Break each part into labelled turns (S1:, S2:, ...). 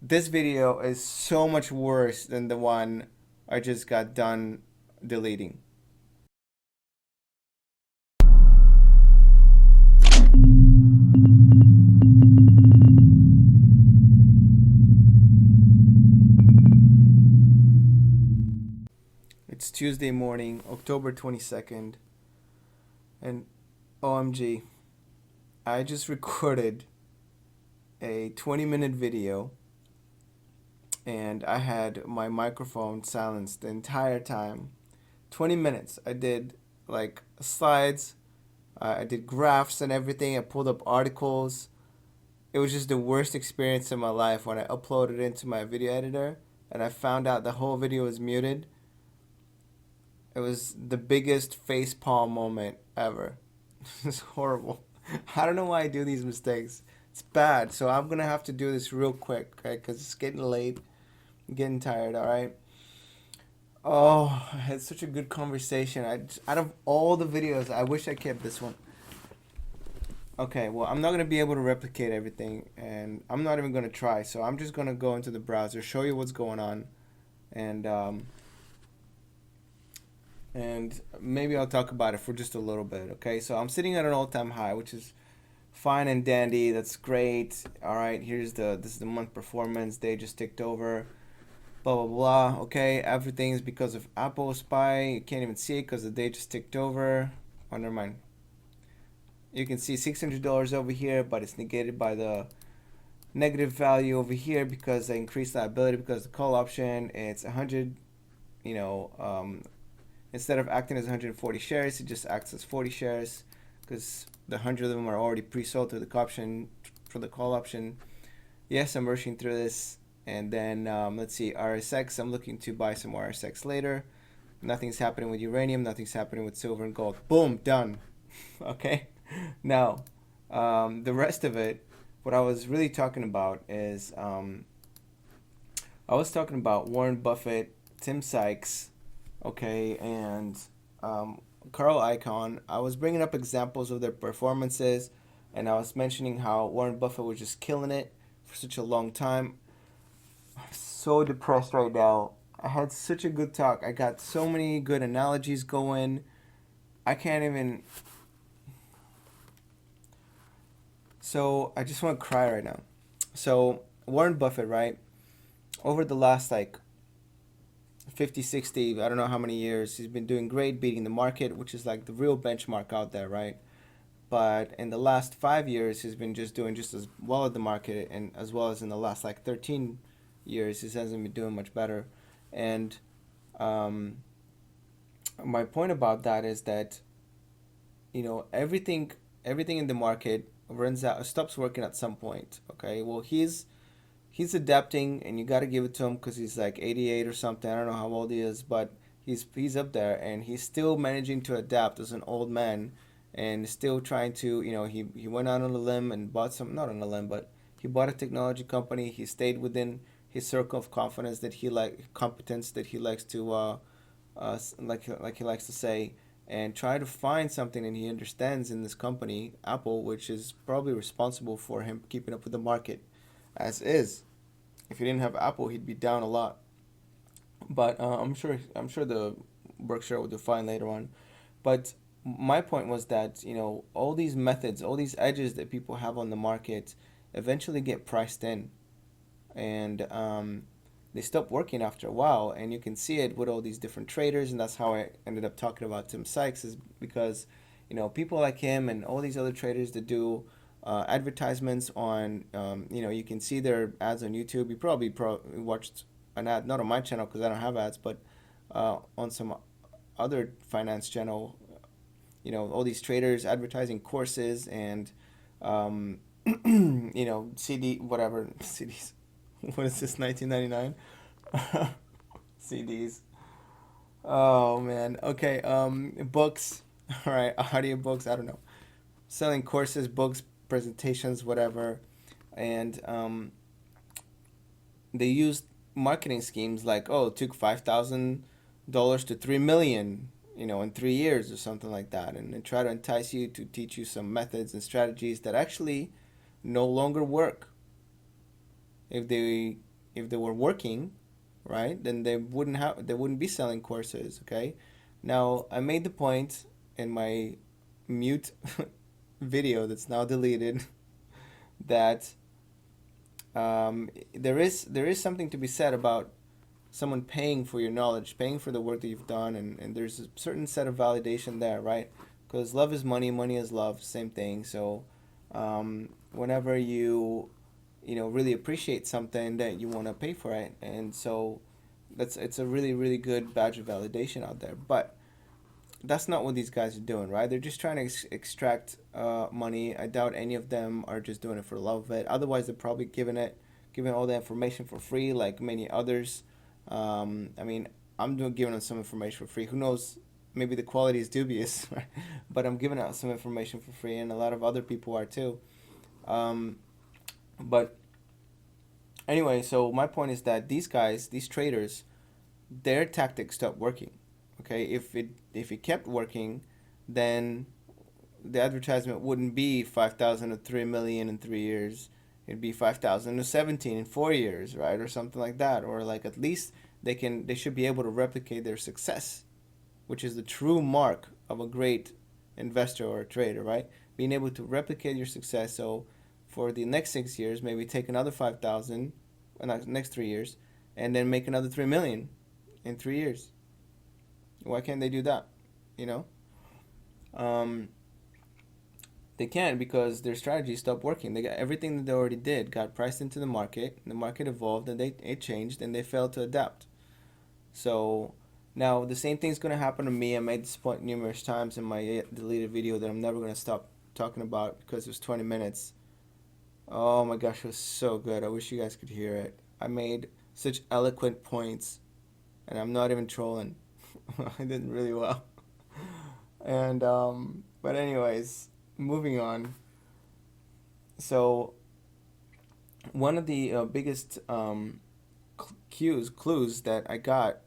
S1: This video is so much worse than the one I just got done deleting. It's Tuesday morning, October 22nd, and OMG, I just recorded a 20-minute video and I had my microphone silenced the entire time. 20 minutes. I did like slides, I did graphs and everything. I pulled up articles. It was just the worst experience in my life when I uploaded it into my video editor and I found out the whole video was muted. It was the biggest facepalm moment ever. It's horrible. I don't know why I do these mistakes. It's bad. So I'm gonna have to do this real quick, okay? Because it's getting late. I'm getting tired. All right. Oh, I had such a good conversation. Out of all the videos, I wish I kept this one. Okay, well, I'm not gonna be able to replicate everything, and I'm not even gonna try. So I'm just gonna go into the browser, show you what's going on, and maybe I'll talk about it for just a little bit. Okay, so I'm sitting at an all-time high, which is fine and dandy. That's great. All right, this is the month performance. They just ticked over. Blah blah blah. Okay, everything is because of Apple Spy. You can't even see it because the day just ticked over. Oh, never mind. You can see $600 over here, but it's negated by the negative value over here because I increased liability because the call option. It's 100. You know, instead of acting as 140 shares, it just acts as 40 shares because the 100 of them are already pre-sold to the call option for the call option. Yes, I'm rushing through this. And then let's see, RSX. I'm looking to buy some RSX later. Nothing's happening with uranium. Nothing's happening with silver and gold. Boom, done. Okay. Now, the rest of it, what I was really talking about is I was talking about Warren Buffett, Tim Sykes, okay, and Carl Icahn. I was bringing up examples of their performances, and I was mentioning how Warren Buffett was just killing it for such a long time. I'm so depressed right now. I had such a good talk. I got so many good analogies going. I can't even. So I just want to cry right now. So Warren Buffett, right? Over the last like 50, 60, I don't know how many years, he's been doing great, beating the market, which is like the real benchmark out there, right? But in the last 5 years, he's been just doing just as well at the market, and as well as in the last like 13 years, he hasn't been doing much better. And um, my point about that is that everything in the market runs out, stops working at some point. Okay, well he's adapting, and you got to give it to him because he's like 88 or something. I don't know how old he is, but he's up there, and he's still managing to adapt as an old man, and still trying to he went out on a limb and bought some, not on a limb, but he bought a technology company. He stayed within his circle of confidence that he like competence that he likes to like he likes to say, and try to find something that he understands in this company, Apple, which is probably responsible for him keeping up with the market as is. If he didn't have Apple, he'd be down a lot. But I'm sure the Berkshire will do fine later on. But my point was that all these methods, all these edges that people have on the market, eventually get priced in, and they stop working after a while. And you can see it with all these different traders, and that's how I ended up talking about Tim Sykes, is because people like him and all these other traders that do advertisements on you can see their ads on YouTube. You probably watched an ad, not on my channel because I don't have ads, but on some other finance channel. All these traders advertising courses and CD whatever CDs. What is this, 1999? CDs. Oh man. Okay. Books. All right. Audiobooks. I don't know. Selling courses, books, presentations, whatever, and they used marketing schemes like, oh, it took $5,000 to 3 million, in 3 years or something like that, and they try to entice you to teach you some methods and strategies that actually no longer work if they if they were working, right, then they wouldn't be selling courses. Okay. Now I made the point in my mute video that's now deleted that there is something to be said about someone paying for your knowledge, paying for the work that you've done, and there's a certain set of validation there, right? Because love is money, money is love, same thing. So whenever you really appreciate something, that you want to pay for it, and so it's a really really good badge of validation out there. But that's not what these guys are doing, right? They're just trying to extract money. I doubt any of them are just doing it for the love of it. Otherwise, they're probably giving all the information for free, like many others. I mean, I'm doing giving them some information for free. Who knows? Maybe the quality is dubious, right? But I'm giving out some information for free, and a lot of other people are too. Um, but anyway, so my point is that these guys, these traders, their tactics stopped working. Okay, if it kept working, then the advertisement wouldn't be 5,000 to 3 million in 3 years. It'd be 5,000 to 17 in 4 years, right, or something like that. Or like at least they should be able to replicate their success, which is the true mark of a great investor or a trader, right? Being able to replicate your success. So for the next 6 years, maybe take another 5,000, next 3 years, and then make another 3 million in 3 years. Why can't they do that? You know, um, they can't because their strategy stopped working. They got everything that they already did got priced into the market. The market evolved and it changed and they failed to adapt. So now the same thing's gonna happen to me. I made this point numerous times in my deleted video that I'm never gonna stop talking about because it was 20 minutes. Oh my gosh, it was so good. I wish you guys could hear it. I made such eloquent points, and I'm not even trolling. I did really well. And but anyways, moving on. So one of the biggest clues that I got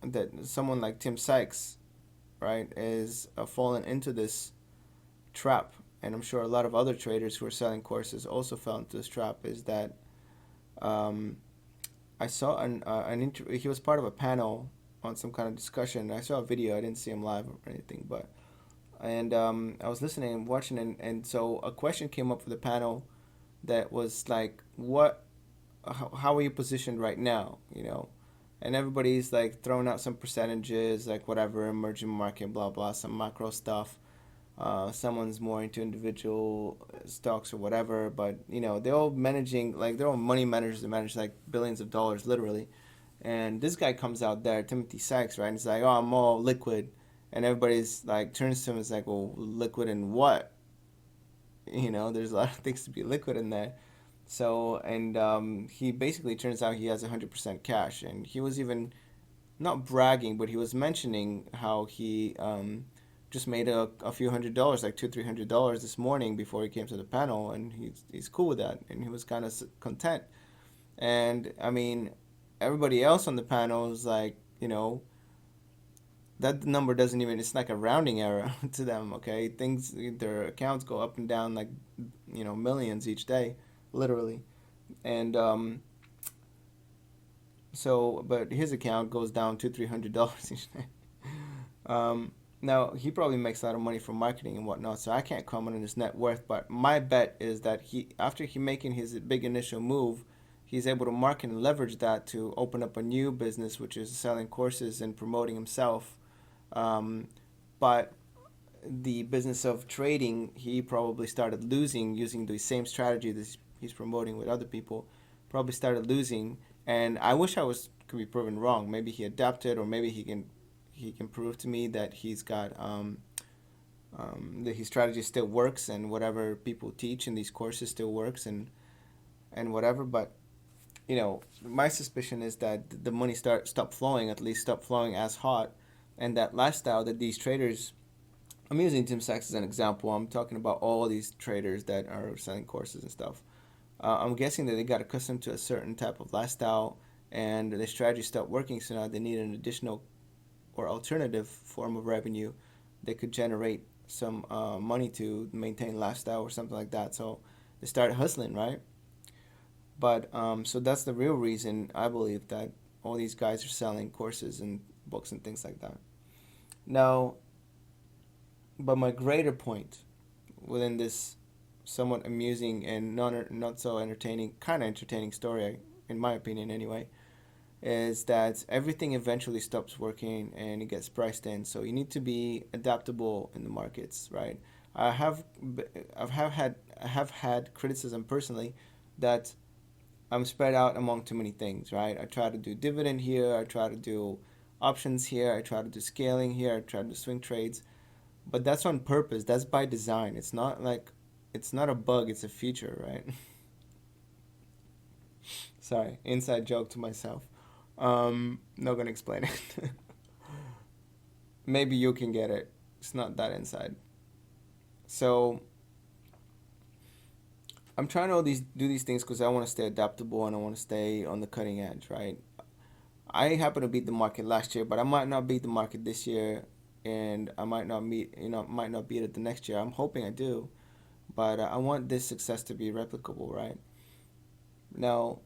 S1: that someone like Tim Sykes, right, is fallen into this trap, and I'm sure a lot of other traders who are selling courses also fell into this trap. Is that um, I saw he was part of a panel on some kind of discussion. I saw a video. I didn't see him live or anything, but and I was listening and watching, and so a question came up for the panel that was like, what, how are you positioned right now? And everybody's like throwing out some percentages, like whatever, emerging market, blah blah, some macro stuff. Someone's more into individual stocks or whatever, but they're all managing, like they're all money managers. They manage like billions of dollars, literally. And this guy comes out there, Timothy Sykes, right? And he's like, "Oh, I'm all liquid," and everybody's like turns to him and is like, "Well, liquid in what?" There's a lot of things to be liquid in there. So, and he basically turns out he has 100% cash, and he was even not bragging, but he was mentioning how he just made a few $100s, like $200-300 this morning before he came to the panel, and he's cool with that, and he was kind of content. And I mean, everybody else on the panel is like, that number doesn't even, it's like a rounding error to them. Okay, things, their accounts go up and down like millions each day, literally. And so, but his account goes down $200-300 each day. um, Now he probably makes a lot of money from marketing and whatnot, so I can't comment on his net worth. But my bet is that after he making his big initial move, he's able to market and leverage that to open up a new business, which is selling courses and promoting himself. Um, but the business of trading, he probably started losing using the same strategy that he's promoting with other people. Probably started losing, and I wish I could be proven wrong. Maybe he adapted, or maybe he can prove to me that he's got that his strategy still works, and whatever people teach in these courses still works, and whatever. But my suspicion is that the money stopped flowing, at least stopped flowing as hot, and that lifestyle that these traders. I'm using Tim Sachs as an example. I'm talking about all these traders that are selling courses and stuff. I'm guessing that they got accustomed to a certain type of lifestyle, and the strategy stopped working. So now they need an additional or alternative form of revenue that could generate some money to maintain lifestyle or something like that. So they start hustling, right? But so that's the real reason I believe that all these guys are selling courses and books and things like that. Now, but my greater point within this somewhat amusing and not so entertaining, kind of entertaining story, in my opinion anyway, is that everything eventually stops working and it gets priced in. So you need to be adaptable in the markets, right? I have I have had criticism personally that I'm spread out among too many things, right? I try to do dividend here, I try to do options here, I try to do scaling here, I try to do swing trades, but that's on purpose. That's by design. It's not like it's not a bug, it's a feature, right? Sorry, inside joke to myself. Not gonna explain it. Maybe you can get it. It's not that inside. So I'm trying to do these things because I want to stay adaptable and I want to stay on the cutting edge, right? I happen to beat the market last year, but I might not beat the market this year, and I might not might not beat it the next year. I'm hoping I do, but I want this success to be replicable, right? Now,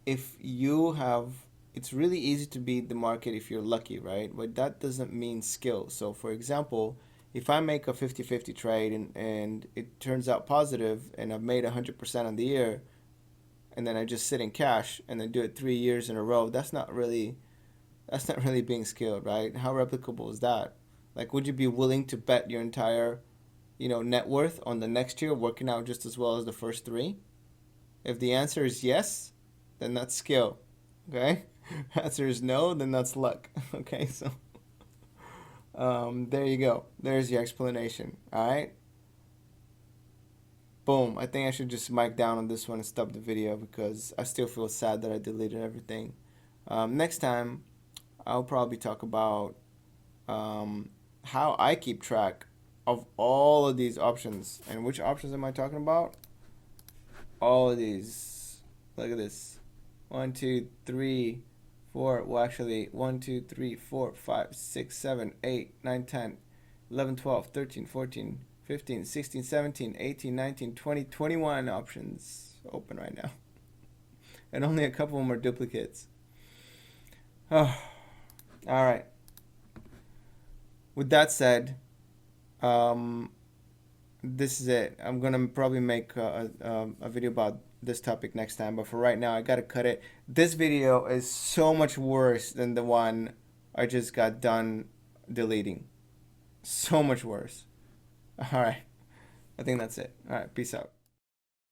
S1: if you have, it's really easy to beat the market if you're lucky, right? But that doesn't mean skill. So, for example, if I make a 50-50 trade and it turns out positive and I've made 100% on the year, and then I just sit in cash and then do it 3 years in a row, that's not really being skilled, right? How replicable is that? Like, would you be willing to bet your entire, net worth on the next year working out just as well as the first three? If the answer is yes, then that's skill. Okay? Answer is no, then that's luck. Okay, so there you go. There's the explanation. All right. Boom. I think I should just mic down on this one and stop the video because I still feel sad that I deleted everything. Next time, I'll probably talk about how I keep track of all of these options. And which options am I talking about? All of these. Look at this. 1, 2, 3, 4. Well, actually, 1, 2, 3, 4, 5, 6, 7, 8, 9, 10, 11, 12, 13, 14, 15, 16, 17, 18, 19, 20, 21 options open right now. And only a couple of them are duplicates. Oh, all right. With that said, this is it. I'm gonna probably make a video about this topic next time, but for right now, I gotta cut it. This video is so much worse than the one I just got done deleting. So much worse. All right. I think that's it. All right. Peace out.